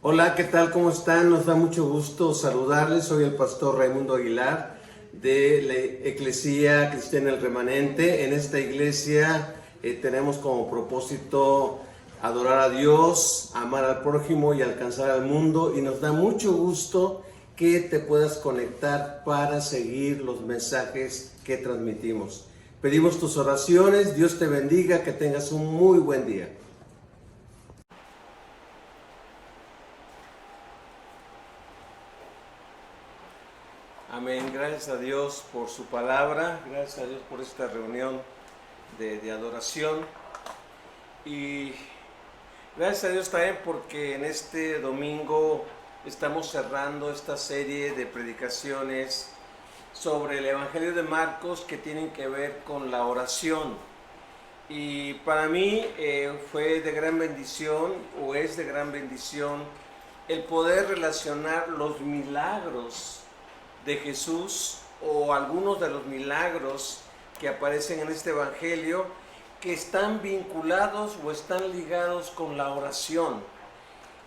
Hola, ¿qué tal? ¿Cómo están? Nos da mucho gusto saludarles. Soy el pastor Raimundo Aguilar de la Eclesía Cristiana El Remanente. En esta iglesia tenemos como propósito adorar a Dios, amar al prójimo y alcanzar al mundo. Y nos da mucho gusto que te puedas conectar para seguir los mensajes que transmitimos. Pedimos tus oraciones. Dios te bendiga, que tengas un muy buen día. Amén, gracias a Dios por su palabra, gracias a Dios por esta reunión de adoración y gracias a Dios también porque en este domingo estamos cerrando esta serie de predicaciones sobre el Evangelio de Marcos que tienen que ver con la oración. Y para mí fue de gran bendición o es de gran bendición el poder relacionar los milagros de Jesús o algunos de los milagros que aparecen en este evangelio que están vinculados o están ligados con la oración.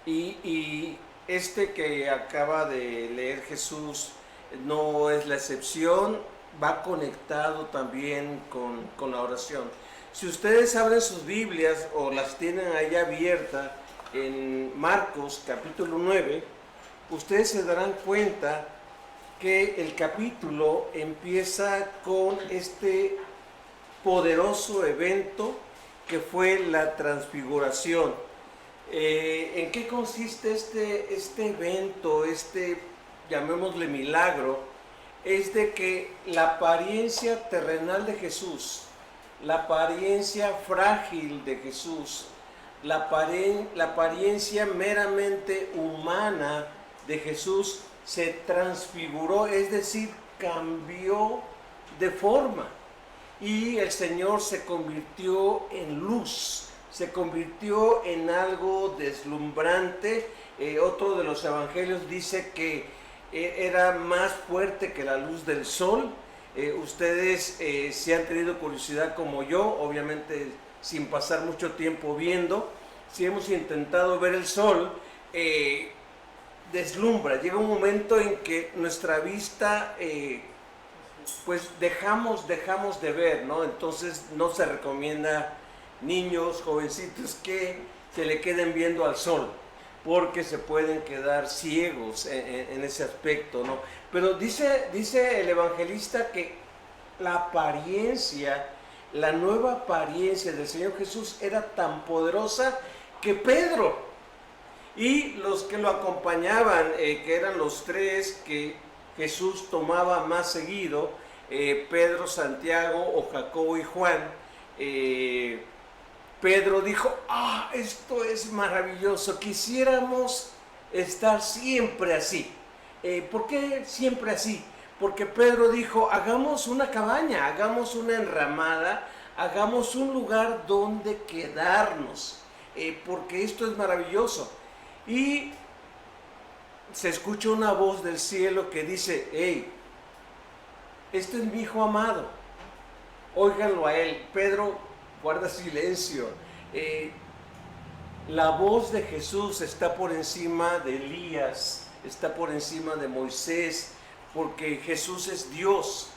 Y este que acaba de leer Jesús no es la excepción, va conectado también con la oración. Si ustedes abren sus Biblias o las tienen ahí abiertas en Marcos capítulo 9, ustedes se darán cuenta que el capítulo empieza con este poderoso evento que fue la transfiguración. ¿En qué consiste este evento, llamémosle milagro? Es de que la apariencia terrenal de Jesús, la apariencia frágil de Jesús, la apariencia meramente humana de Jesús se transfiguró, es decir, cambió de forma. Y el Señor se convirtió en luz, se convirtió en algo deslumbrante. Otro de los evangelios dice que era más fuerte que la luz del sol. Ustedes si han tenido curiosidad como yo, obviamente sin pasar mucho tiempo viendo, si hemos intentado ver el sol, deslumbra, llega un momento en que nuestra vista pues dejamos de ver, ¿no? Entonces no se recomienda niños, jovencitos que se le queden viendo al sol porque se pueden quedar ciegos en ese aspecto, ¿no? Pero dice el evangelista que la apariencia, la nueva apariencia del Señor Jesús era tan poderosa que Pedro y los que lo acompañaban, que eran los tres que Jesús tomaba más seguido, Pedro, Santiago o Jacobo y Juan, Pedro dijo, esto es maravilloso, quisiéramos estar siempre así. ¿Por qué siempre así? Porque Pedro dijo, hagamos una cabaña, hagamos una enramada, hagamos un lugar donde quedarnos, porque esto es maravilloso. Y se escucha una voz del cielo que dice, hey, este es mi hijo amado, óiganlo a él. Pedro guarda silencio. La voz de Jesús está por encima de Elías, está por encima de Moisés, porque Jesús es Dios.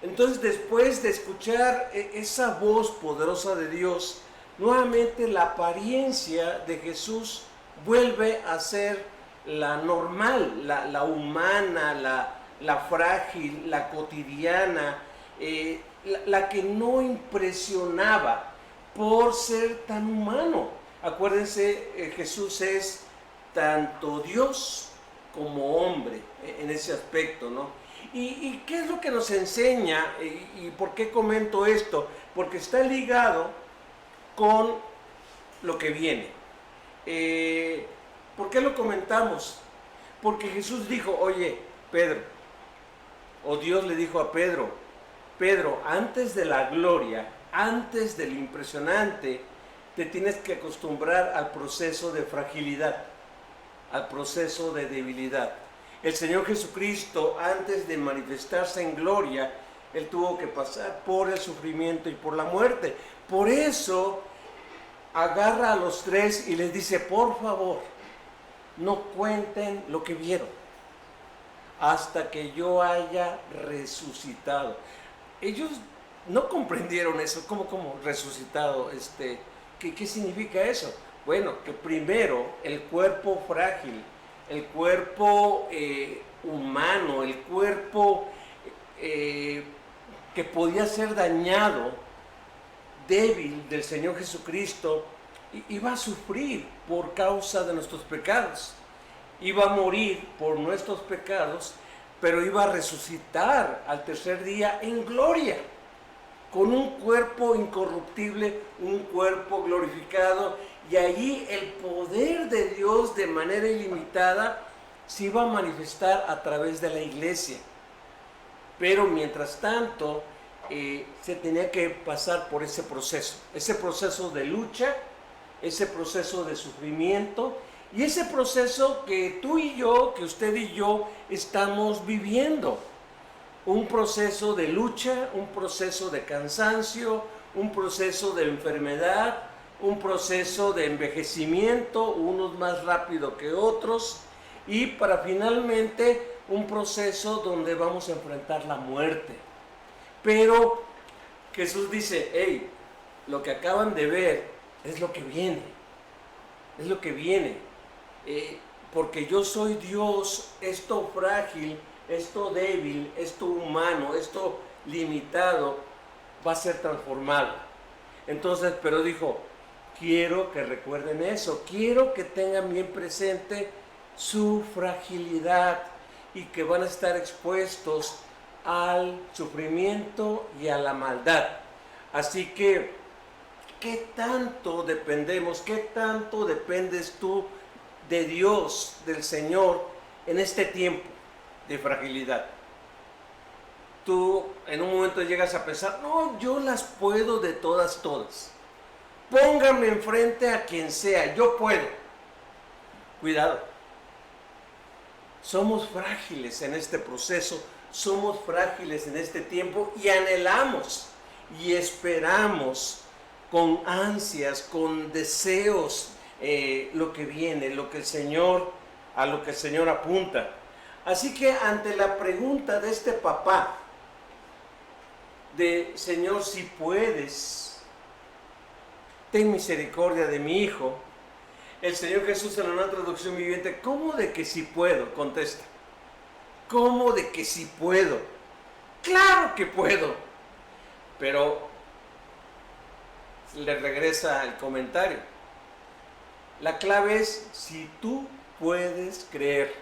Entonces, después de escuchar esa voz poderosa de Dios, nuevamente la apariencia de Jesús vuelve a ser la normal, la humana, la frágil, la cotidiana, la que no impresionaba por ser tan humano. Acuérdense, Jesús es tanto Dios como hombre en ese aspecto, ¿no? ¿Y qué es lo que nos enseña? ¿Y por qué comento esto? Porque está ligado con lo que viene. ¿Por qué lo comentamos? Porque Jesús dijo, oye, Pedro, o Dios le dijo a Pedro, Pedro, antes de la gloria, antes del impresionante, te tienes que acostumbrar al proceso de fragilidad, al proceso de debilidad. El Señor Jesucristo, antes de manifestarse en gloria, Él tuvo que pasar por el sufrimiento y por la muerte. Por eso agarra a los tres y les dice, por favor, no cuenten lo que vieron hasta que yo haya resucitado. Ellos no comprendieron eso. ¿Cómo resucitado? ¿Qué significa eso? Bueno, que primero el cuerpo frágil, el cuerpo humano, el cuerpo que podía ser dañado, débil del Señor Jesucristo, iba a sufrir por causa de nuestros pecados. Iba a morir por nuestros pecados, pero iba a resucitar al tercer día en gloria, con un cuerpo incorruptible, un cuerpo glorificado, y allí el poder de Dios de manera ilimitada se iba a manifestar a través de la iglesia. Pero mientras tanto, se tenía que pasar por ese proceso de lucha, ese proceso de sufrimiento, y ese proceso que tú y yo, que usted y yo estamos viviendo. Un proceso de lucha, un proceso de cansancio, un proceso de enfermedad, un proceso de envejecimiento, unos más rápido que otros, y para finalmente un proceso donde vamos a enfrentar la muerte. Pero Jesús dice, hey, lo que acaban de ver es lo que viene, es lo que viene. Porque yo soy Dios, esto frágil, esto débil, esto humano, esto limitado, va a ser transformado. Entonces, pero dijo, quiero que recuerden eso, quiero que tengan bien presente su fragilidad y que van a estar expuestos al sufrimiento y a la maldad. Así que, ¿qué tanto dependemos, qué tanto dependes tú de Dios, del Señor, en este tiempo de fragilidad? Tú en un momento llegas a pensar, no, yo las puedo de todas. Póngame enfrente a quien sea, yo puedo. Cuidado. Somos frágiles en este proceso, somos frágiles en este tiempo y anhelamos y esperamos con ansias, con deseos, lo que viene, a lo que el Señor apunta. Así que ante la pregunta de este papá, de Señor, si puedes, ten misericordia de mi hijo, el Señor Jesús en una traducción viviente, ¿cómo de que si puedo? Contesta, ¿cómo de que si puedo? Claro que puedo, pero le regresa el comentario. La clave es si tú puedes creer.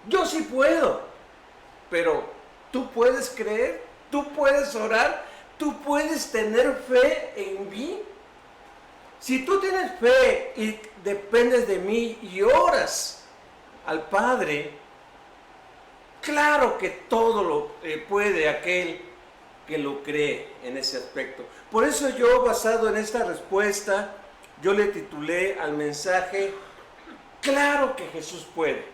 Yo sí puedo, pero tú puedes creer, tú puedes orar, tú puedes tener fe en mí. Si tú tienes fe y dependes de mí y oras al Padre, claro que todo lo puede aquel que lo cree en ese aspecto. Por eso yo, basado en esta respuesta, yo le titulé al mensaje, claro que Jesús puede.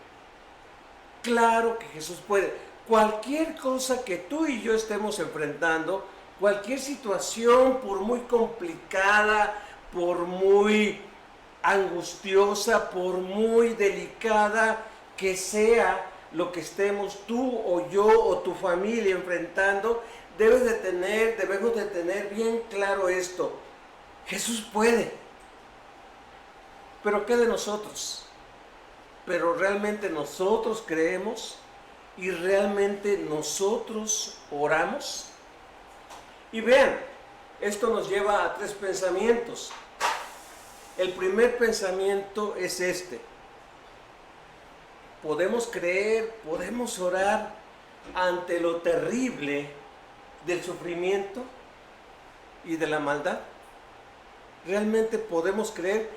Claro que Jesús puede. Cualquier cosa que tú y yo estemos enfrentando, cualquier situación, por muy complicada, por muy angustiosa, por muy delicada que sea lo que estemos tú o yo o tu familia enfrentando, debemos de tener bien claro esto. Jesús puede. Pero ¿qué de nosotros? Pero realmente nosotros creemos y realmente nosotros oramos. Y vean, esto nos lleva a tres pensamientos. El primer pensamiento es este. Podemos creer, podemos orar ante lo terrible del sufrimiento y de la maldad. Realmente podemos creer.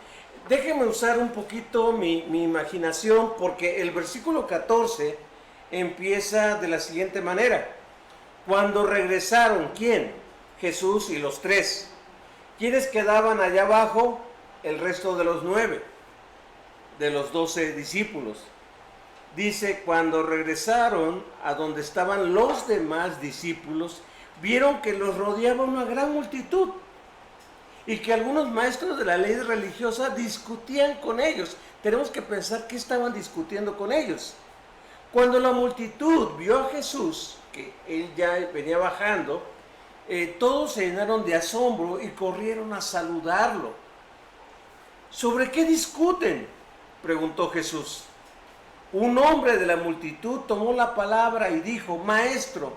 Déjenme usar un poquito mi imaginación, porque el versículo 14 empieza de la siguiente manera. Cuando regresaron, ¿quién? Jesús y los 3. ¿Quiénes quedaban allá abajo? El resto de los 9, de los 12 discípulos. Dice, cuando regresaron a donde estaban los demás discípulos, vieron que los rodeaba una gran multitud y que algunos maestros de la ley religiosa discutían con ellos. Tenemos que pensar qué estaban discutiendo con ellos. Cuando la multitud vio a Jesús, que él ya venía bajando, todos se llenaron de asombro y corrieron a saludarlo. ¿Sobre qué discuten?, preguntó Jesús. Un hombre de la multitud tomó la palabra y dijo: Maestro,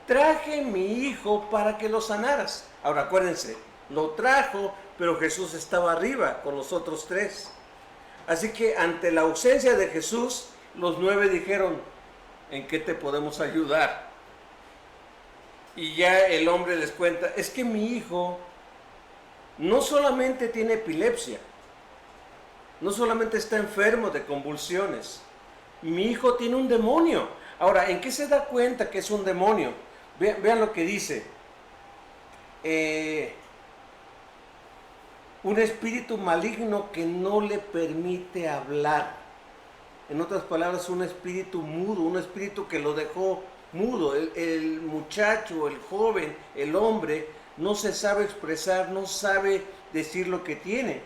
traje mi hijo para que lo sanaras. Ahora acuérdense, lo trajo, pero Jesús estaba arriba con los otros 3. Así que ante la ausencia de Jesús, los 9 dijeron: ¿en qué te podemos ayudar? Y ya el hombre les cuenta: es que mi hijo no solamente tiene epilepsia, no solamente está enfermo de convulsiones, mi hijo tiene un demonio. Ahora, ¿en qué se da cuenta que es un demonio? Vean lo que dice. Un espíritu maligno que no le permite hablar. En otras palabras, un espíritu mudo, un espíritu que lo dejó mudo. El muchacho, el joven, el hombre, no se sabe expresar, no sabe decir lo que tiene.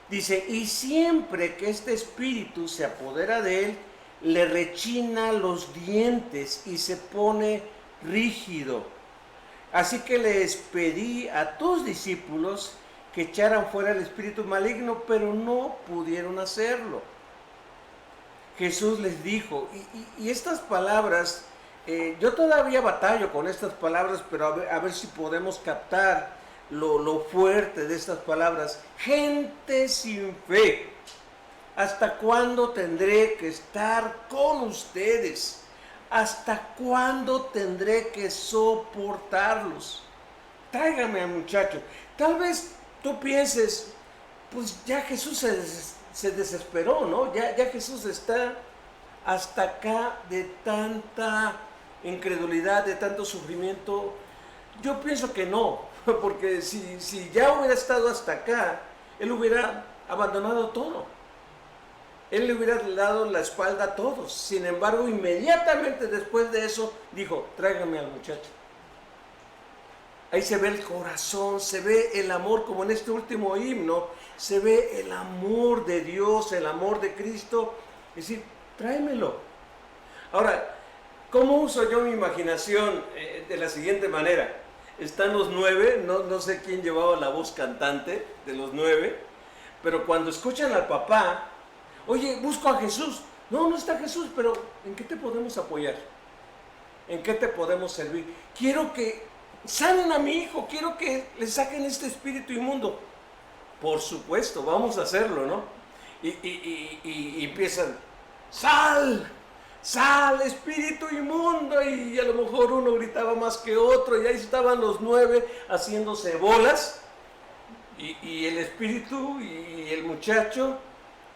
Dice: y siempre que este espíritu se apodera de él, le rechina los dientes y se pone rígido. Así que les pedí a tus discípulos que echaran fuera el espíritu maligno, pero no pudieron hacerlo. Jesús les dijo, y estas palabras, yo todavía batallo con estas palabras, pero a ver si podemos captar lo fuerte de estas palabras. Gente sin fe, ¿hasta cuándo tendré que estar con ustedes? ¿Hasta cuándo tendré que soportarlos? Tráigame al muchacho. Tal vez tú pienses, pues ya Jesús se desesperó, ¿no? Ya Jesús está hasta acá de tanta incredulidad, de tanto sufrimiento. Yo pienso que no, porque si ya hubiera estado hasta acá, él hubiera abandonado todo. Él le hubiera dado la espalda a todos. Sin embargo, inmediatamente después de eso, dijo: tráigame al muchacho. Ahí se ve el corazón, se ve el amor, como en este último himno, se ve el amor de Dios, el amor de Cristo. Es decir, tráemelo. Ahora, ¿cómo uso yo mi imaginación? De la siguiente manera. Están los 9, no sé quién llevaba la voz cantante de los 9, pero cuando escuchan al papá: oye, busco a Jesús. No está Jesús, pero ¿en qué te podemos apoyar? ¿En qué te podemos servir? Quiero que sanen a mi hijo, quiero que le saquen este espíritu inmundo. Por supuesto, vamos a hacerlo, ¿no? Y empiezan: ¡sal! ¡Sal, espíritu inmundo! Y a lo mejor uno gritaba más que otro, y ahí estaban los 9 haciéndose bolas, y el espíritu, y el muchacho,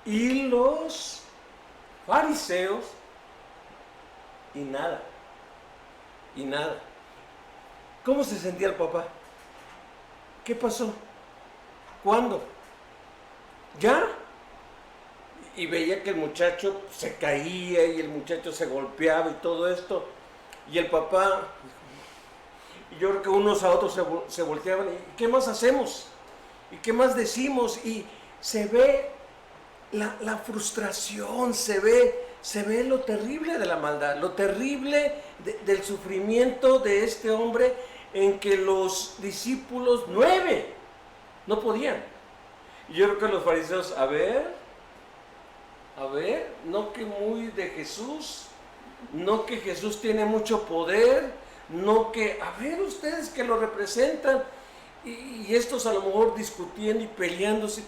y los fariseos, y nada. ¿Cómo se sentía el papá? ¿Qué pasó? ¿Cuándo? ¿Ya? Y veía que el muchacho se caía y el muchacho se golpeaba y todo esto. Y el papá, y yo creo que unos a otros se volteaban. ¿Y qué más hacemos? ¿Y qué más decimos? Y se ve la frustración, se ve lo terrible de la maldad, lo terrible del sufrimiento de este hombre, en que los discípulos 9 no podían. Y yo creo que los fariseos: a ver, no que muy de Jesús, no que Jesús tiene mucho poder, no que, a ver ustedes que lo representan, y estos a lo mejor discutiendo y peleándose.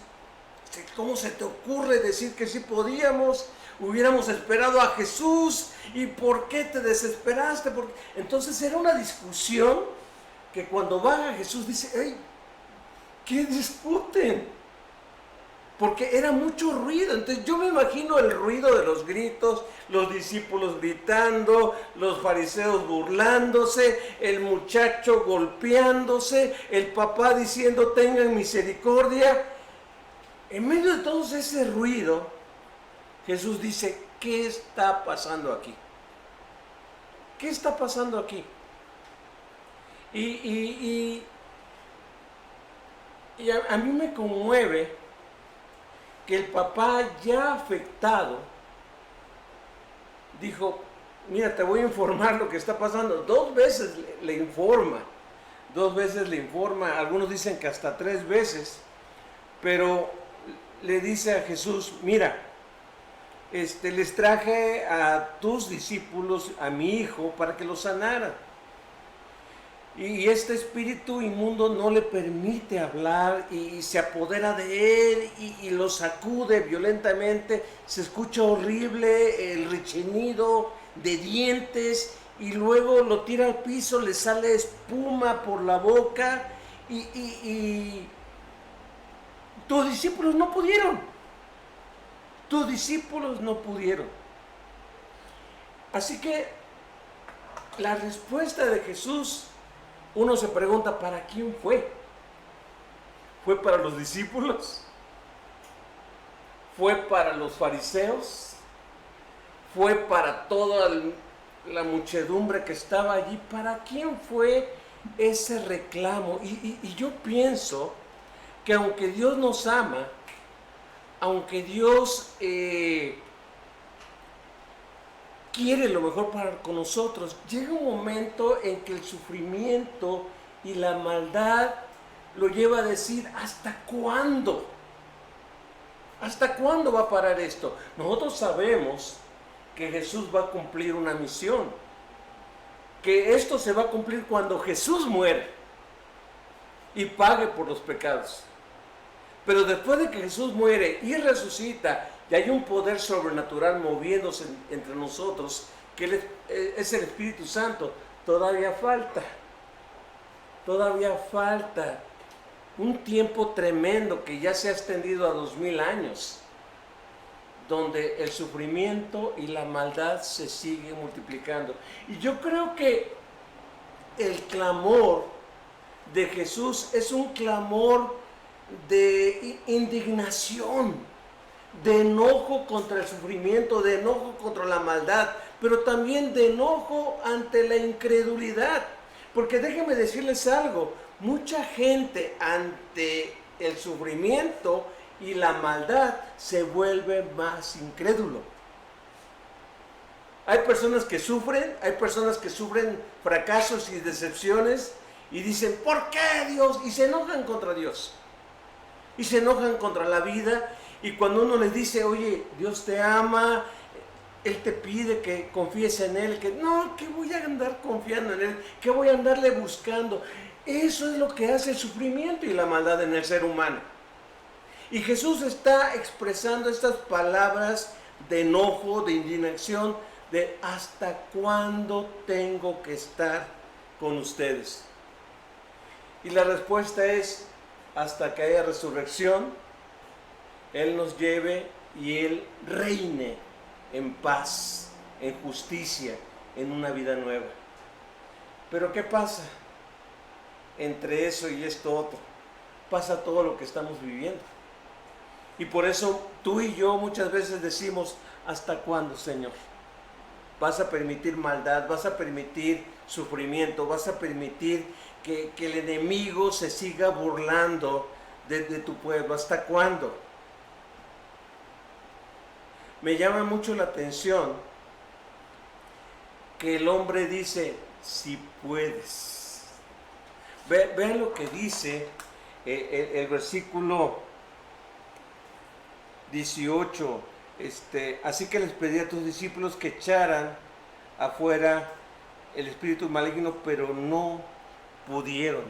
¿Cómo se te ocurre decir que sí podíamos? Hubiéramos esperado a Jesús, ¿y por qué te desesperaste? Entonces era una discusión que cuando baja Jesús dice: ¡hey! ¿Qué discuten? Porque era mucho ruido. Entonces yo me imagino el ruido de los gritos, los discípulos gritando, los fariseos burlándose, el muchacho golpeándose, el papá diciendo: tengan misericordia. En medio de todo ese ruido, Jesús dice: ¿qué está pasando aquí? ¿Qué está pasando aquí? Y Y a mí me conmueve que el papá ya afectado dijo, mira, te voy a informar lo que está pasando. 2 veces le informa, 2 veces le informa, algunos dicen que hasta 3 veces, pero le dice a Jesús, mira, les traje a tus discípulos, a mi hijo, para que lo sanaran. Y este espíritu inmundo no le permite hablar y se apodera de él y lo sacude violentamente. Se escucha horrible el rechinido de dientes y luego lo tira al piso, le sale espuma por la boca y tus discípulos no pudieron. Tus discípulos no pudieron. Así que la respuesta de Jesús, uno se pregunta, ¿para quién fue? ¿Fue para los discípulos? ¿Fue para los fariseos? ¿Fue para toda la muchedumbre que estaba allí? ¿Para quién fue ese reclamo? Y yo pienso que aunque Dios nos ama, aunque Dios quiere lo mejor con nosotros, llega un momento en que el sufrimiento y la maldad lo lleva a decir, ¿hasta cuándo? ¿Hasta cuándo va a parar esto? Nosotros sabemos que Jesús va a cumplir una misión, que esto se va a cumplir cuando Jesús muere y pague por los pecados. Pero después de que Jesús muere y resucita, y hay un poder sobrenatural moviéndose entre nosotros, que es el Espíritu Santo, todavía falta un tiempo tremendo que ya se ha extendido a 2000 años, donde el sufrimiento y la maldad se siguen multiplicando. Y yo creo que el clamor de Jesús es un clamor de indignación, de enojo contra el sufrimiento, de enojo contra la maldad, pero también de enojo ante la incredulidad. Porque déjenme decirles algo, mucha gente ante el sufrimiento y la maldad se vuelve más incrédulo. Hay personas que sufren fracasos y decepciones y dicen, ¿por qué Dios? Y se enojan contra Dios. Y se enojan contra la vida, y cuando uno les dice, oye, Dios te ama, Él te pide que confíes en Él, que no, que voy a andar confiando en Él, que voy a andarle buscando. Eso es lo que hace el sufrimiento y la maldad en el ser humano. Y Jesús está expresando estas palabras de enojo, de indignación, de ¿hasta cuándo tengo que estar con ustedes? Y la respuesta es, hasta que haya resurrección, Él nos lleve y Él reine en paz, en justicia, en una vida nueva. Pero ¿qué pasa? Entre eso y esto otro, pasa todo lo que estamos viviendo. Y por eso tú y yo muchas veces decimos, ¿hasta cuándo, Señor? Vas a permitir maldad, vas a permitir sufrimiento, vas a permitir que el enemigo se siga burlando de tu pueblo. ¿Hasta cuándo? Me llama mucho la atención que el hombre dice, si puedes. Vean lo que dice el versículo 18. Así que les pedí a tus discípulos que echaran afuera el espíritu maligno, pero no pudieron.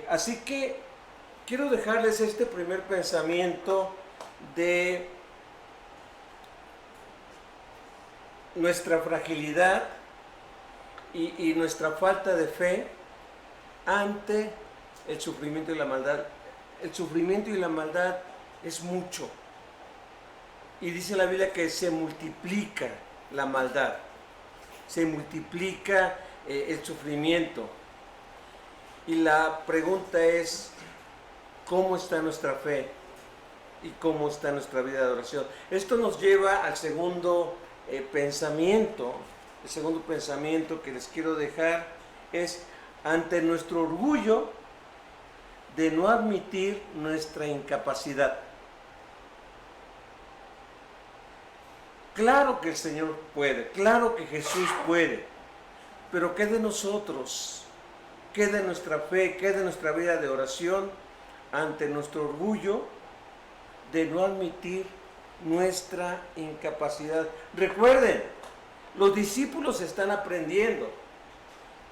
Así que quiero dejarles este primer pensamiento de nuestra fragilidad y nuestra falta de fe ante el sufrimiento y la maldad. El sufrimiento y la maldad es mucho. Y dice la Biblia que se multiplica la maldad, se multiplica el sufrimiento. Y la pregunta es, ¿cómo está nuestra fe? ¿Y cómo está nuestra vida de oración? Esto nos lleva al segundo pensamiento. El segundo pensamiento que les quiero dejar es, ante nuestro orgullo de no admitir nuestra incapacidad. Claro que el Señor puede, claro que Jesús puede, pero ¿qué de nosotros? ¿Qué de nuestra fe? ¿Qué de nuestra vida de oración ante nuestro orgullo de no admitir nuestra incapacidad? Recuerden, los discípulos están aprendiendo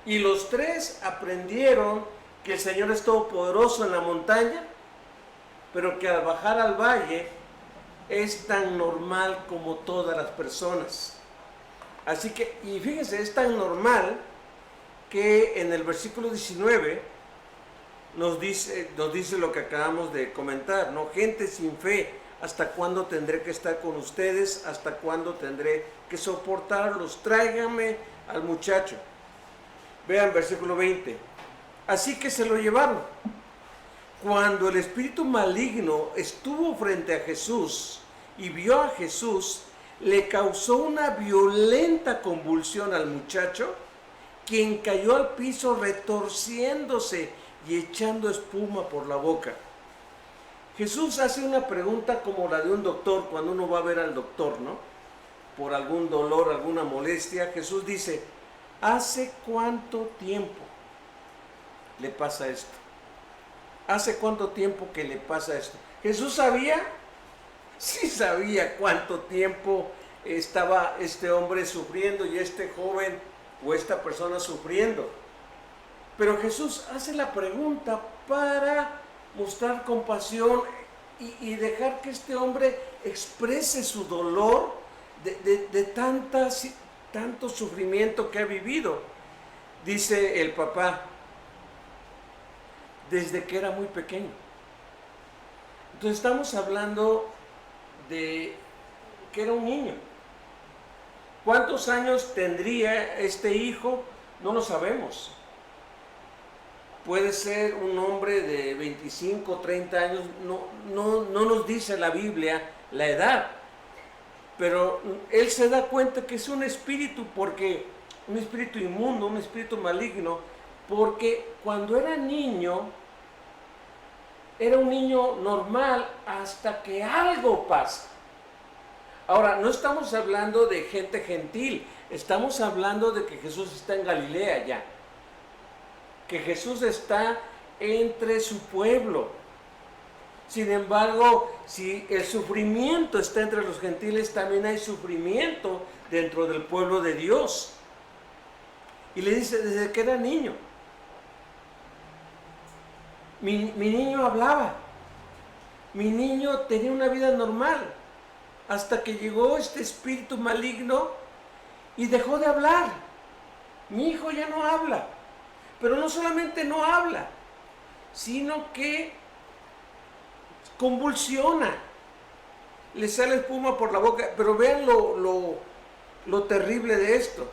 y los tres aprendieron que el Señor es todopoderoso en la montaña, pero que al bajar al valle es tan normal como todas las personas. Así que, y fíjense, es tan normal que en el versículo 19 nos dice lo que acabamos de comentar, ¿no? Gente sin fe, ¿hasta cuándo tendré que estar con ustedes? ¿Hasta cuándo tendré que soportarlos? Tráiganme al muchacho. Vean versículo 20. Así que se lo llevaron. Cuando el espíritu maligno estuvo frente a Jesús y vio a Jesús, le causó una violenta convulsión al muchacho, quien cayó al piso retorciéndose y echando espuma por la boca. Jesús hace una pregunta como la de un doctor cuando uno va a ver al doctor, ¿no? Por algún dolor, alguna molestia. Jesús dice, ¿hace cuánto tiempo le pasa esto? ¿Hace cuánto tiempo que le pasa esto? ¿Jesús sabía? Sí sabía cuánto tiempo estaba este hombre sufriendo y este joven o esta persona sufriendo. Pero Jesús hace la pregunta para mostrar compasión y dejar que este hombre exprese su dolor de tanto sufrimiento que ha vivido. Dice el papá, desde que era muy pequeño. Entonces estamos hablando de que era un niño. ¿Cuántos años tendría este hijo? No lo sabemos. Puede ser un hombre de 25, 30 años, no nos dice la Biblia la edad, pero él se da cuenta que es un espíritu, porque un espíritu inmundo, un espíritu maligno, porque cuando era niño, era un niño normal hasta que algo pasa. Ahora, no estamos hablando de gente gentil, estamos hablando de que Jesús está en Galilea ya, que Jesús está entre su pueblo. Sin embargo, si el sufrimiento está entre los gentiles, también hay sufrimiento dentro del pueblo de Dios. Y le dice, desde que era niño, mi niño hablaba, mi niño tenía una vida normal, hasta que llegó este espíritu maligno y dejó de hablar. Mi hijo ya no habla, pero no solamente no habla, sino que convulsiona, le sale espuma por la boca. Pero vean lo terrible de esto.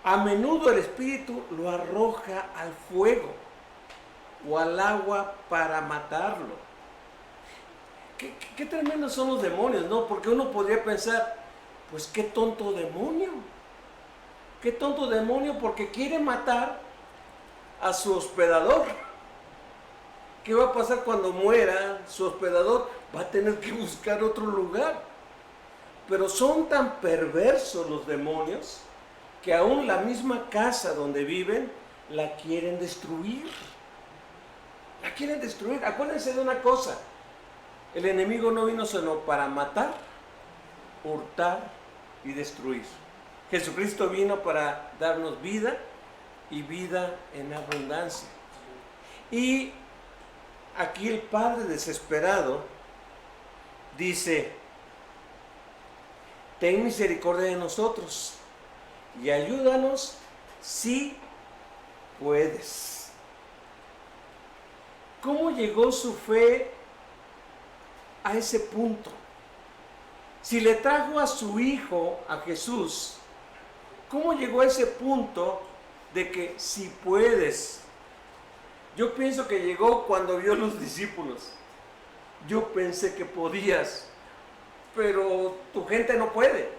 A menudo el espíritu lo arroja al fuego o al agua para matarlo. Qué tremendos son los demonios, ¿no? Porque uno podría pensar, pues qué tonto demonio. Qué tonto demonio, porque quiere matar a su hospedador. ¿Qué va a pasar cuando muera su hospedador? Va a tener que buscar otro lugar. Pero son tan perversos los demonios que aún la misma casa donde viven la quieren destruir. La quieren destruir. Acuérdense de una cosa. El enemigo no vino sino para matar, hurtar y destruir. Jesucristo vino para darnos vida y vida en abundancia. Y aquí el Padre desesperado dice, ten misericordia de nosotros y ayúdanos si puedes. ¿Cómo llegó su fe a ese punto? Si le trajo a su hijo, a Jesús, ¿cómo llegó a ese punto de que si puedes? Yo pienso que llegó cuando vio a los discípulos. Yo pensé que podías, pero tu gente no puede.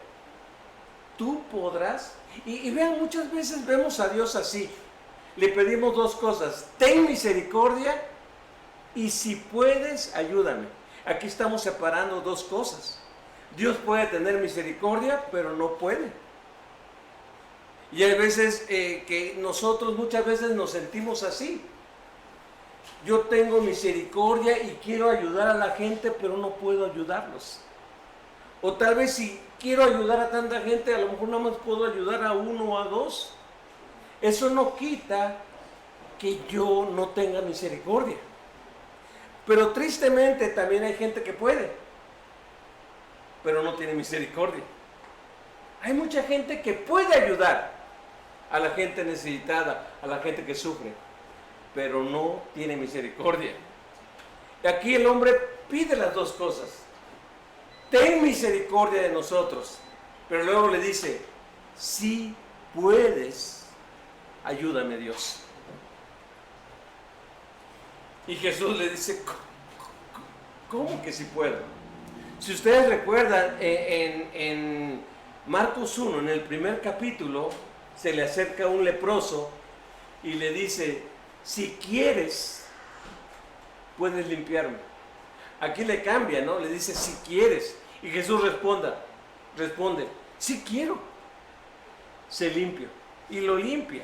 tú podrás. Y vean, muchas veces vemos a Dios así. Le pedimos dos cosas: ten misericordia y si puedes, ayúdame. Aquí estamos separando dos cosas. Dios puede tener misericordia, pero no puede. Y hay veces que nosotros muchas veces nos sentimos así. Yo tengo misericordia y quiero ayudar a la gente, pero no puedo ayudarlos. O tal vez si quiero ayudar a tanta gente, a lo mejor nada más puedo ayudar a uno o a dos. Eso no quita que yo no tenga misericordia. Pero tristemente también hay gente que puede, pero no tiene misericordia. Hay mucha gente que puede ayudar a la gente necesitada, a la gente que sufre, pero no tiene misericordia. Y aquí el hombre pide las dos cosas: ten misericordia de nosotros, pero luego le dice, si puedes, ayúdame, Dios. Y Jesús le dice, ¿cómo que si puedo? Si ustedes recuerdan, en Marcos 1, en el primer capítulo, se le acerca un leproso y le dice, si quieres, puedes limpiarme. Aquí le cambia, ¿no? Le dice, si quieres. Y Jesús responde, si quiero. Se limpia. Y lo limpia,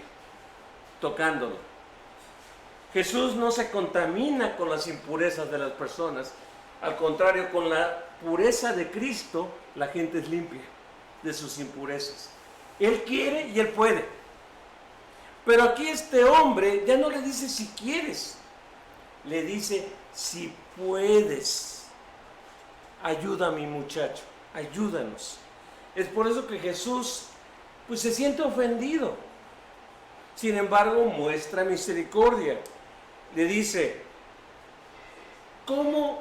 tocándolo. Jesús no se contamina con las impurezas de las personas. Al contrario, con la pureza de Cristo, la gente es limpia de sus impurezas. Él quiere y Él puede. Pero aquí este hombre ya no le dice si quieres, le dice si puedes. Ayuda a mi muchacho, ayúdanos. Es por eso que Jesús pues se siente ofendido. Sin embargo, muestra misericordia. Le dice, ¿cómo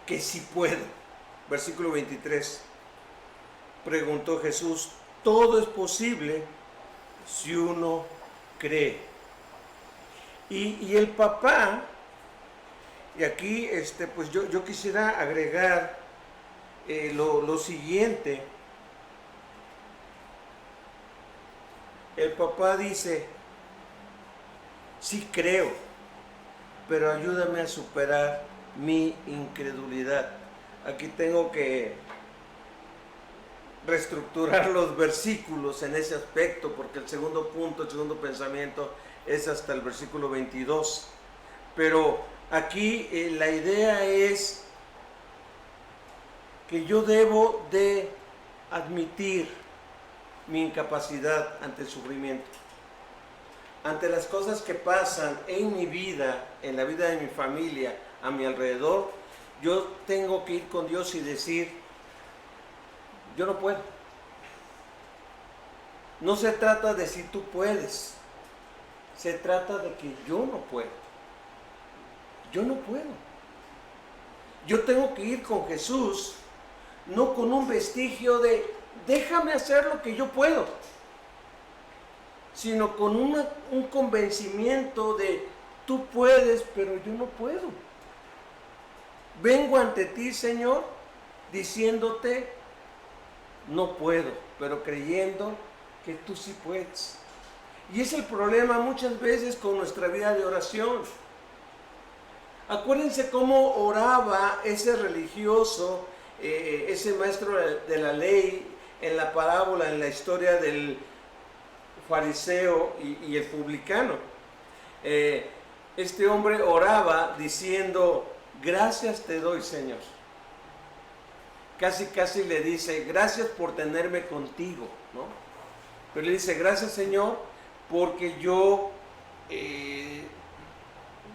que si puedo? Versículo 23. Preguntó Jesús, todo es posible si uno cree. Y el papá, y aquí pues yo quisiera agregar lo siguiente. El papá dice, sí creo, pero ayúdame a superar mi incredulidad. Aquí tengo que reestructurar los versículos en ese aspecto, porque el segundo punto, el segundo pensamiento es hasta el versículo 22. Pero aquí la idea es que yo debo de admitir mi incapacidad ante el sufrimiento. Ante las cosas que pasan en mi vida, en la vida de mi familia, a mi alrededor, yo tengo que ir con Dios y decir, yo no puedo. No se trata de si tú puedes, se trata de que yo no puedo. Yo no puedo. Yo tengo que ir con Jesús, no con un vestigio de déjame hacer lo que yo puedo, sino con un convencimiento de tú puedes, pero yo no puedo. Vengo ante ti, Señor, diciéndote no puedo, pero creyendo que tú sí puedes. Y es el problema muchas veces con nuestra vida de oración. Acuérdense cómo oraba ese religioso, ese maestro de la ley, en la parábola, en la historia del fariseo y el publicano. Este hombre oraba diciendo, gracias te doy, Señor. Casi le dice, gracias por tenerme contigo, ¿no? Pero le dice, gracias, Señor, porque yo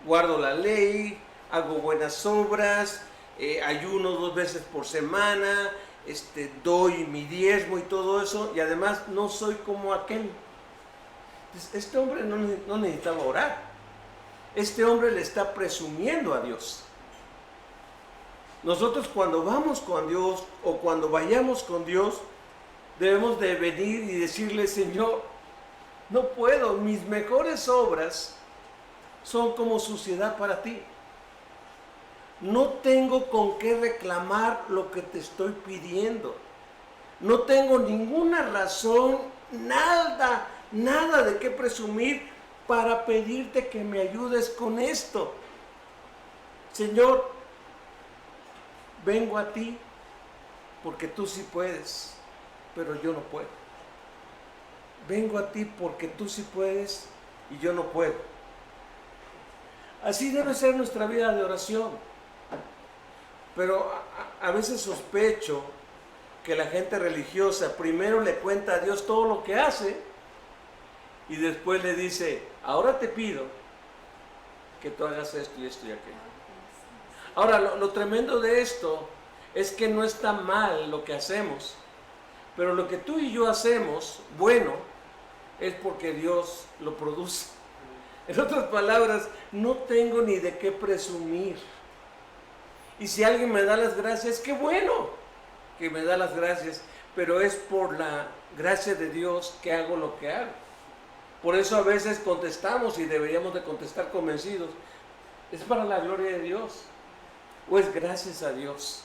guardo la ley, hago buenas obras, ayuno 2 veces por semana, doy mi diezmo y todo eso, y además no soy como aquel. Entonces, este hombre no necesitaba orar. Este hombre le está presumiendo a Dios. Nosotros cuando vamos con Dios o cuando vayamos con Dios, debemos de venir y decirle, Señor, no puedo, mis mejores obras son como suciedad para ti. No tengo con qué reclamar lo que te estoy pidiendo. No tengo ninguna razón, nada de qué presumir para pedirte que me ayudes con esto. Señor, vengo a ti porque tú sí puedes, pero yo no puedo. Vengo a ti porque tú sí puedes y yo no puedo. Así debe ser nuestra vida de oración. Pero a veces sospecho que la gente religiosa primero le cuenta a Dios todo lo que hace y después le dice, ahora te pido que tú hagas esto y esto y aquello. Ahora, lo tremendo de esto es que no está mal lo que hacemos, pero lo que tú y yo hacemos, bueno, es porque Dios lo produce. En otras palabras, no tengo ni de qué presumir. Y si alguien me da las gracias, qué bueno que me da las gracias, pero es por la gracia de Dios que hago lo que hago. Por eso a veces contestamos y deberíamos de contestar convencidos. ¿Es para la gloria de Dios? ¿O es gracias a Dios?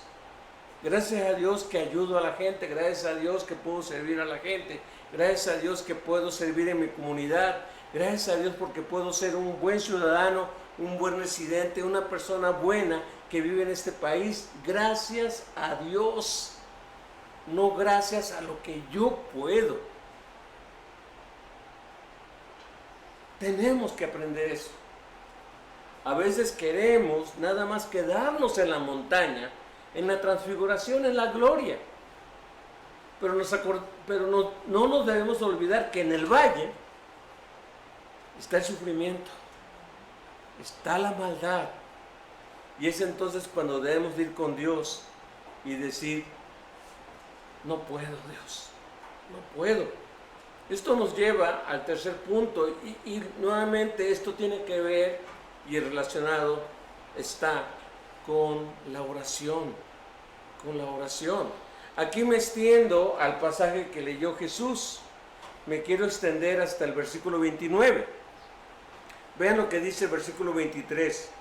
Gracias a Dios que ayudo a la gente, gracias a Dios que puedo servir a la gente, gracias a Dios que puedo servir en mi comunidad, gracias a Dios porque puedo ser un buen ciudadano, un buen residente, una persona buena que vive en este país. Gracias a Dios, no gracias a lo que yo puedo. Tenemos que aprender eso. A veces queremos nada más quedarnos en la montaña, en la transfiguración, en la gloria. Pero no nos debemos olvidar que en el valle está el sufrimiento, está la maldad. Y es entonces cuando debemos ir con Dios y decir, no puedo, Dios, no puedo. Esto nos lleva al tercer punto y nuevamente esto tiene que ver y relacionado está con la oración, con la oración. Aquí me extiendo al pasaje que leyó Jesús. Me quiero extender hasta el versículo 29. Vean lo que dice el versículo 23.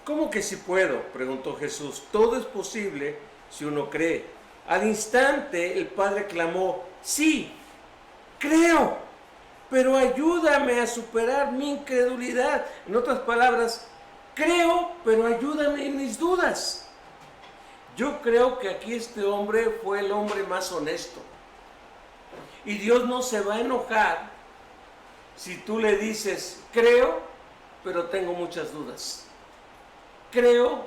¿Cómo que si puedo?, preguntó Jesús. Todo es posible si uno cree. Al instante el padre clamó, sí, creo, pero ayúdame a superar mi incredulidad. En otras palabras, creo, pero ayúdame en mis dudas. Yo creo que aquí este hombre fue el hombre más honesto. Y Dios no se va a enojar si tú le dices, creo, pero tengo muchas dudas. Creo,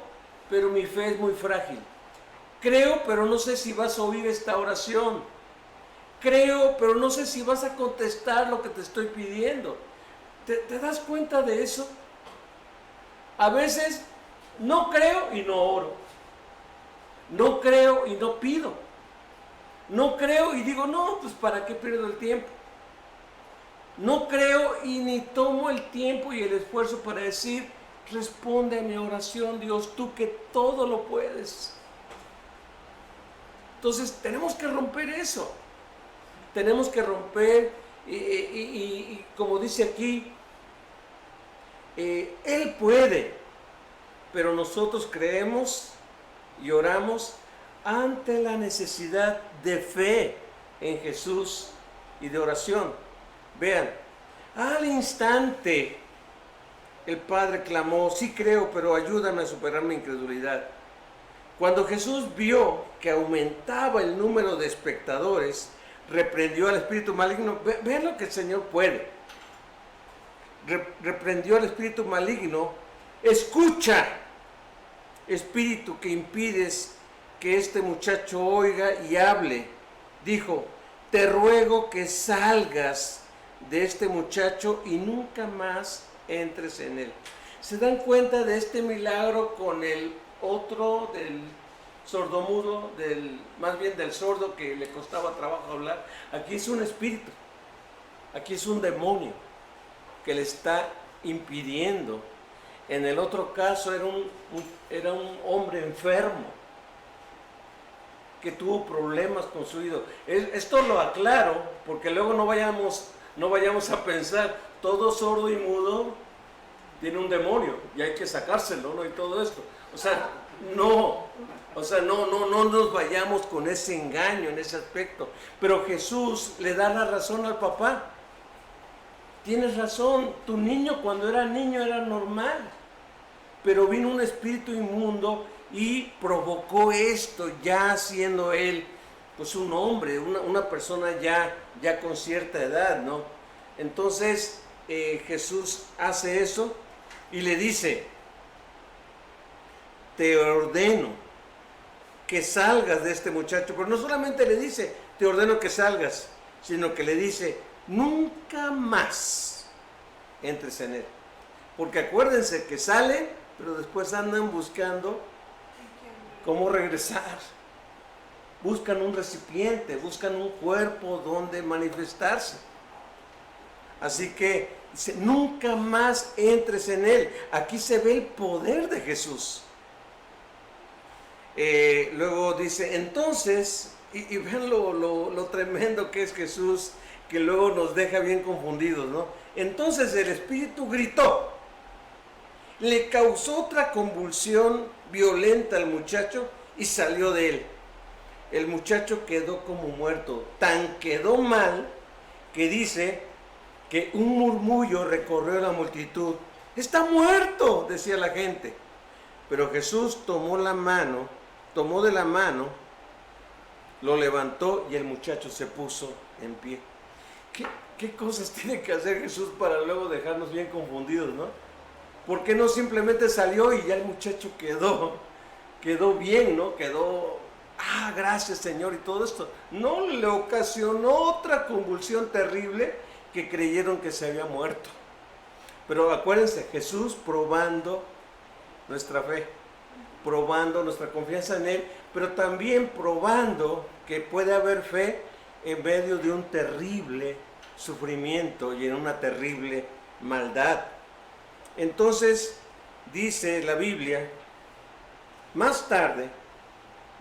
pero mi fe es muy frágil. Creo, pero no sé si vas a oír esta oración. Creo, pero no sé si vas a contestar lo que te estoy pidiendo. ¿Te das cuenta de eso? A veces no creo y no oro. No creo y no pido. No creo y digo, no, pues ¿para qué pierdo el tiempo? No creo y ni tomo el tiempo y el esfuerzo para decir, responde a mi oración, Dios, tú que todo lo puedes. Entonces tenemos que romper eso. Tenemos que romper y como dice aquí, Él puede, pero nosotros creemos y oramos ante la necesidad de fe en Jesús y de oración. Vean, al instante el Padre clamó, sí creo, pero ayúdame a superar mi incredulidad. Cuando Jesús vio que aumentaba el número de espectadores, reprendió al espíritu maligno. Vean lo que el Señor puede. Reprendió al espíritu maligno. Escucha, espíritu que impides que este muchacho oiga y hable. Dijo, te ruego que salgas de este muchacho y nunca más entres en él. ¿Se dan cuenta de este milagro con el otro del sordomudo, más bien del sordo que le costaba trabajo hablar? Aquí es un espíritu, aquí es un demonio que le está impidiendo. En el otro caso era un hombre enfermo que tuvo problemas con su oído. Esto lo aclaro porque luego no vayamos a pensar, todo sordo y mudo tiene un demonio y hay que sacárselo, ¿no? Y todo esto. O sea, No, o sea, no nos vayamos con ese engaño en ese aspecto. Pero Jesús le da la razón al papá. Tienes razón, tu niño cuando era niño era normal, pero vino un espíritu inmundo y provocó esto, ya siendo él pues un hombre, una persona ya con cierta edad, ¿no? Entonces Jesús hace eso y le dice: te ordeno que salgas de este muchacho. Pero no solamente le dice, te ordeno que salgas, sino que le dice, nunca más entres en él. Porque acuérdense que salen, pero después andan buscando cómo regresar. Buscan un recipiente, buscan un cuerpo donde manifestarse. Así que dice, nunca más entres en él. Aquí se ve el poder de Jesús. Luego dice, entonces, y vean lo tremendo que es Jesús, que luego nos deja bien confundidos, ¿no? Entonces el espíritu gritó, le causó otra convulsión violenta al muchacho y salió de él. El muchacho quedó como muerto, tan quedó mal que dice que un murmullo recorrió la multitud. ¡Está muerto!, decía la gente. Pero Jesús tomó de la mano, lo levantó y el muchacho se puso en pie. ¿Qué cosas tiene que hacer Jesús para luego dejarnos bien confundidos, no? ¿Por qué no simplemente salió y ya el muchacho quedó bien, ¿no? Gracias Señor y todo esto. No, le ocasionó otra convulsión terrible que creyeron que se había muerto. Pero acuérdense, Jesús probando nuestra fe, probando nuestra confianza en Él, pero también probando que puede haber fe en medio de un terrible sufrimiento y en una terrible maldad. Entonces, dice la Biblia, más tarde,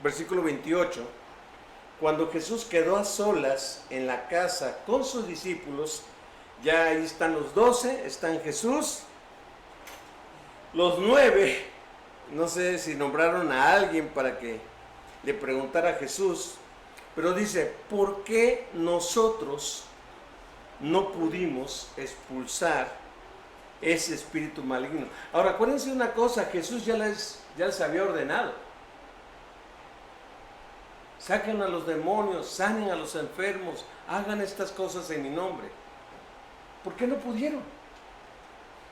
versículo 28, cuando Jesús quedó a solas en la casa con sus discípulos, ya ahí están los 12, están Jesús, los 9, no sé si nombraron a alguien para que le preguntara a Jesús, pero dice, ¿por qué nosotros no pudimos expulsar ese espíritu maligno? Ahora, acuérdense una cosa, Jesús ya les había ordenado. Saquen a los demonios, sanen a los enfermos, hagan estas cosas en mi nombre. ¿Por qué no pudieron?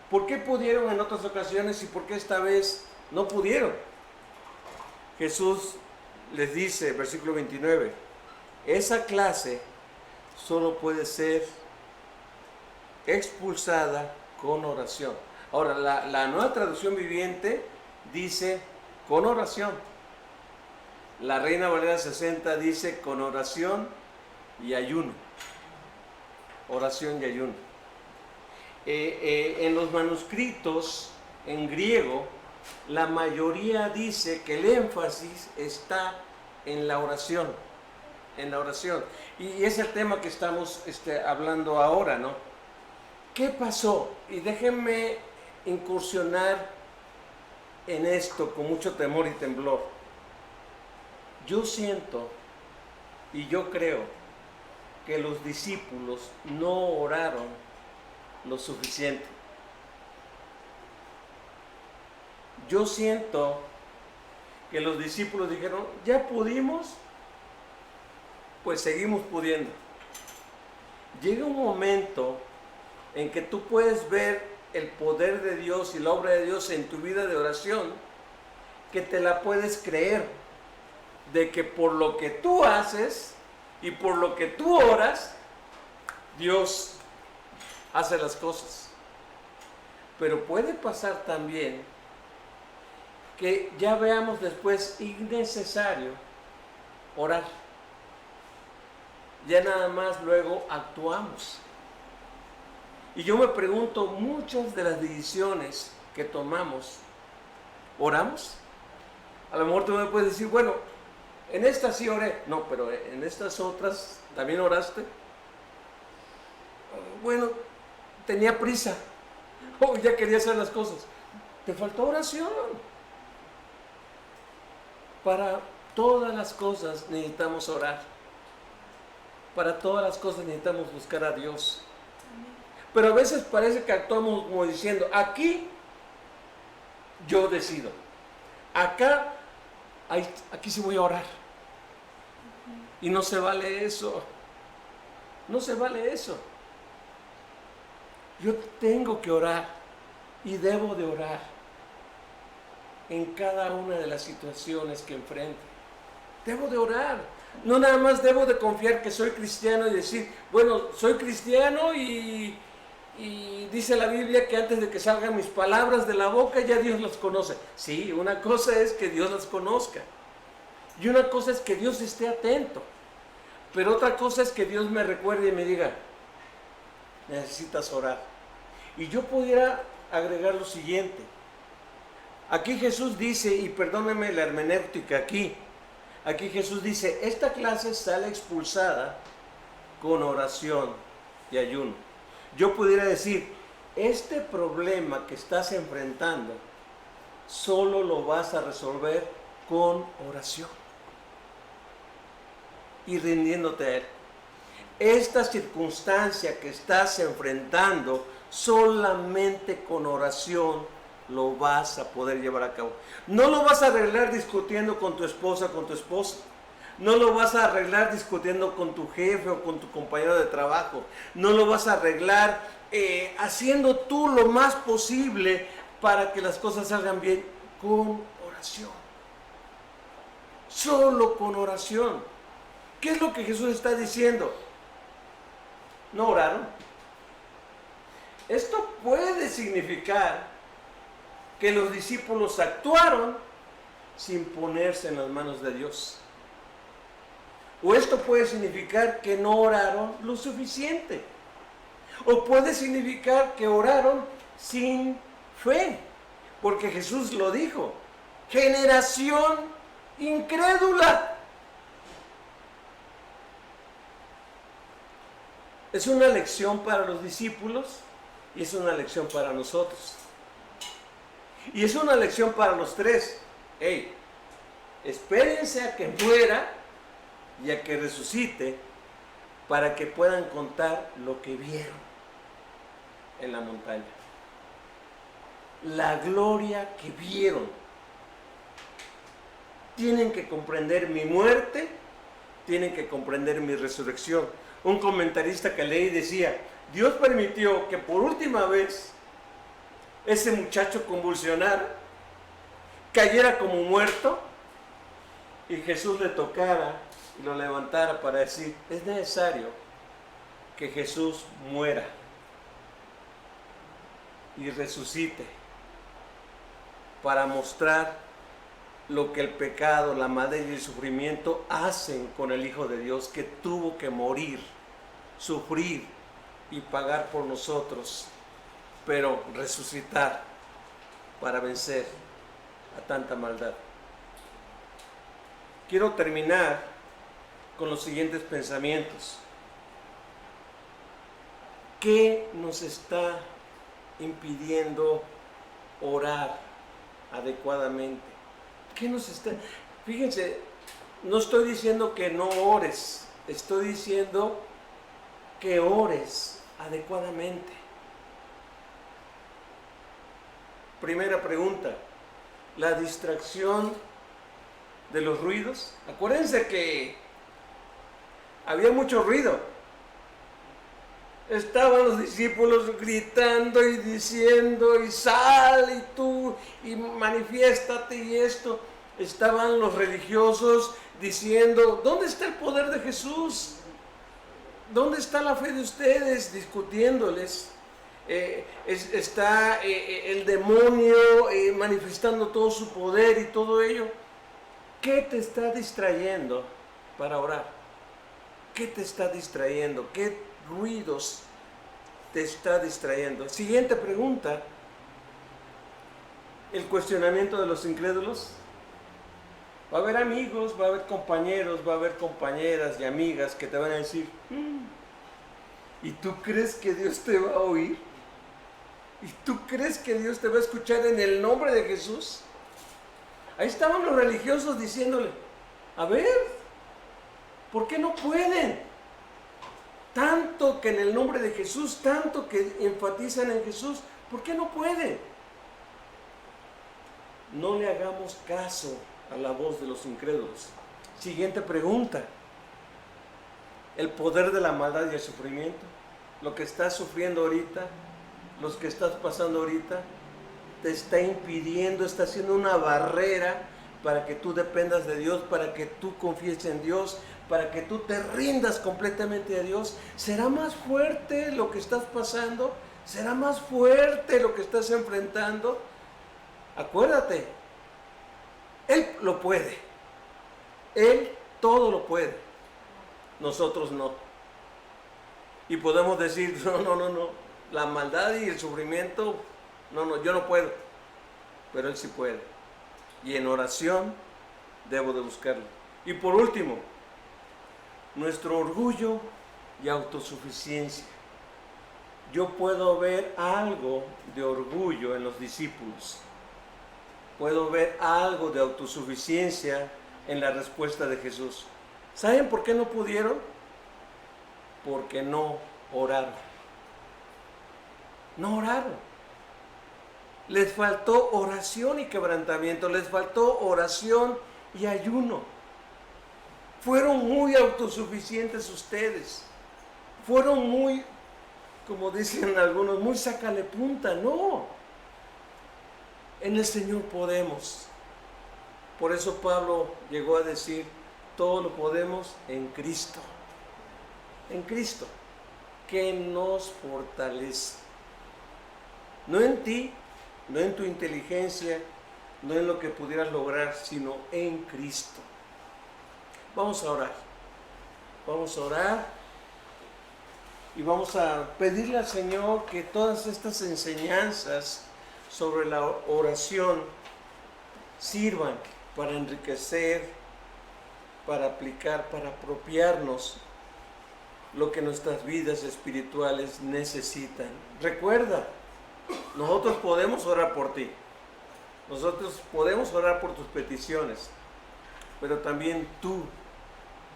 ¿Por qué pudieron en otras ocasiones y por qué esta vez no pudieron? Jesús les dice, versículo 29, esa clase solo puede ser expulsada con oración. Ahora, la nueva traducción viviente dice con oración. La Reina Valera 60 dice con oración y ayuno. Oración y ayuno. En los manuscritos en griego, la mayoría dice que el énfasis está en la oración. En la oración. Y es el tema que estamos hablando ahora, ¿no? ¿Qué pasó? Y déjenme incursionar en esto con mucho temor y temblor. Yo siento y yo creo que los discípulos no oraron lo suficiente. Yo siento que los discípulos dijeron, ya pudimos, pues seguimos pudiendo. Llega un momento en que tú puedes ver el poder de Dios y la obra de Dios en tu vida de oración, que te la puedes creer, de que por lo que tú haces y por lo que tú oras, Dios hace las cosas. Pero puede pasar también que ya veamos después innecesario orar. Ya nada más luego actuamos. Y yo me pregunto, muchas de las decisiones que tomamos, ¿oramos? A lo mejor tú me puedes decir, bueno, en esta sí oré. No, pero en estas otras, ¿también oraste? Bueno, tenía prisa. Ya quería hacer las cosas. Te faltó oración. Para todas las cosas necesitamos orar. Para todas las cosas necesitamos buscar a Dios. Pero a veces parece que actuamos como diciendo, aquí yo decido. Acá, aquí sí voy a orar. Y no se vale eso. No se vale eso. Yo tengo que orar y debo de orar en cada una de las situaciones que enfrente. Debo de orar. No nada más debo de confiar que soy cristiano y decir, bueno, soy cristiano y dice la Biblia que antes de que salgan mis palabras de la boca ya Dios las conoce. Sí, una cosa es que Dios las conozca y una cosa es que Dios esté atento, pero otra cosa es que Dios me recuerde y me diga, necesitas orar. Y yo pudiera agregar lo siguiente. Aquí Jesús dice, y perdónenme la hermenéutica aquí Jesús dice, esta clase sale expulsada con oración y ayuno. Yo pudiera decir, este problema que estás enfrentando, solo lo vas a resolver con oración y rindiéndote a Él. Esta circunstancia que estás enfrentando, solamente con oración lo vas a poder llevar a cabo. No lo vas a arreglar discutiendo con tu esposa, con tu esposo. No lo vas a arreglar discutiendo con tu jefe o con tu compañero de trabajo. No lo vas a arreglar haciendo tú lo más posible para que las cosas salgan bien con oración. Solo con oración. ¿Qué es lo que Jesús está diciendo? ¿No oraron? Esto puede significar que los discípulos actuaron sin ponerse en las manos de Dios. O esto puede significar que no oraron lo suficiente. O puede significar que oraron sin fe. Porque Jesús lo dijo. Generación incrédula. Es una lección para los discípulos y es una lección para nosotros. Y es una lección para los tres. Hey, espérense a que muera y a que resucite para que puedan contar lo que vieron en la montaña. La gloria que vieron. Tienen que comprender mi muerte, tienen que comprender mi resurrección. Un comentarista que leí decía, Dios permitió que por última vez ese muchacho convulsionara, cayera como muerto y Jesús le tocara y lo levantara para decir, es necesario que Jesús muera y resucite para mostrar lo que el pecado, la maldad y el sufrimiento hacen con el Hijo de Dios, que tuvo que morir, sufrir y pagar por nosotros, pero resucitar para vencer a tanta maldad. Quiero terminar con los siguientes pensamientos. ¿Qué nos está impidiendo orar adecuadamente? ¿Qué nos está? Fíjense, no estoy diciendo que no ores, estoy diciendo que ores adecuadamente. Primera pregunta, la distracción de los ruidos. Acuérdense que había mucho ruido. Estaban los discípulos gritando y diciendo, y sal y tú, y manifiéstate y esto. Estaban los religiosos diciendo, ¿dónde está el poder de Jesús? ¿Dónde está la fe de ustedes? Discutiéndoles. Está el demonio manifestando todo su poder y todo ello. ¿Qué te está distrayendo para orar? ¿Qué te está distrayendo? ¿Qué ruidos te está distrayendo? Siguiente pregunta. El cuestionamiento de los incrédulos. Va a haber amigos, va a haber compañeros, va a haber compañeras y amigas que te van a decir, ¿y tú crees que Dios te va a oír? ¿Y tú crees que Dios te va a escuchar en el nombre de Jesús? Ahí estaban los religiosos diciéndole, a ver, ¿por qué no pueden? Tanto que en el nombre de Jesús, tanto que enfatizan en Jesús, ¿por qué no pueden? No le hagamos caso a la voz de los incrédulos. Siguiente pregunta. El poder de la maldad y el sufrimiento, lo que estás sufriendo ahorita, los que estás pasando ahorita, te está impidiendo, está haciendo una barrera para que tú dependas de Dios, para que tú confíes en Dios, para que tú te rindas completamente a Dios. ¿Será más fuerte lo que estás pasando? ¿Será más fuerte lo que estás enfrentando? Acuérdate, Él lo puede. Él todo lo puede. Nosotros no. Y podemos decir, no, la maldad y el sufrimiento, no, yo no puedo. Pero Él sí puede. Y en oración debo de buscarlo. Y por último, nuestro orgullo y autosuficiencia. Yo puedo ver algo de orgullo en los discípulos. Puedo ver algo de autosuficiencia en la respuesta de Jesús. ¿Saben por qué no pudieron? Porque no oraron. No oraron. Les faltó oración y quebrantamiento, les faltó oración y ayuno. Fueron muy autosuficientes ustedes. Fueron muy, como dicen algunos, muy sácale punta. No. En el Señor podemos. Por eso Pablo llegó a decir, todo lo podemos en Cristo. En Cristo, que nos fortalece. No en ti, no en tu inteligencia, no en lo que pudieras lograr, sino en Cristo. Vamos a orar. Vamos a orar y vamos a pedirle al Señor que todas estas enseñanzas sobre la oración sirvan para enriquecer, para aplicar, para apropiarnos lo que nuestras vidas espirituales necesitan. Recuerda, nosotros podemos orar por ti, nosotros podemos orar por tus peticiones, pero también tú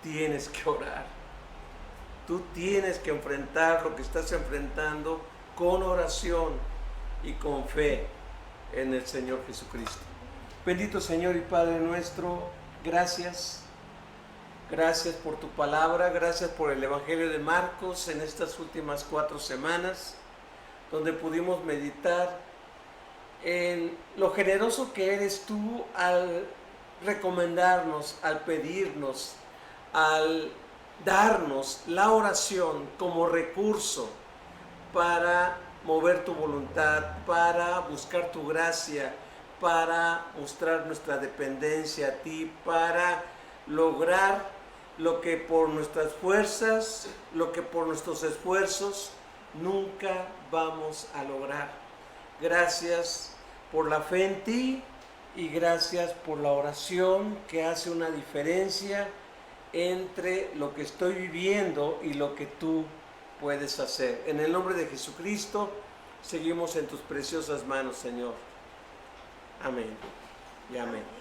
tienes que orar. Tú tienes que enfrentar lo que estás enfrentando con oración y con fe en el Señor Jesucristo. Bendito Señor y Padre nuestro, gracias. Gracias por tu palabra, gracias por el Evangelio de Marcos en estas últimas 4 semanas, donde pudimos meditar en lo generoso que eres tú al recomendarnos, al pedirnos, al darnos la oración como recurso para mover tu voluntad, para buscar tu gracia, para mostrar nuestra dependencia a ti, para lograr lo que por nuestras fuerzas, lo que por nuestros esfuerzos nunca vamos a lograr. Gracias por la fe en ti y gracias por la oración que hace una diferencia entre lo que estoy viviendo y lo que tú puedes hacer. En el nombre de Jesucristo, seguimos en tus preciosas manos, Señor. Amén y amén.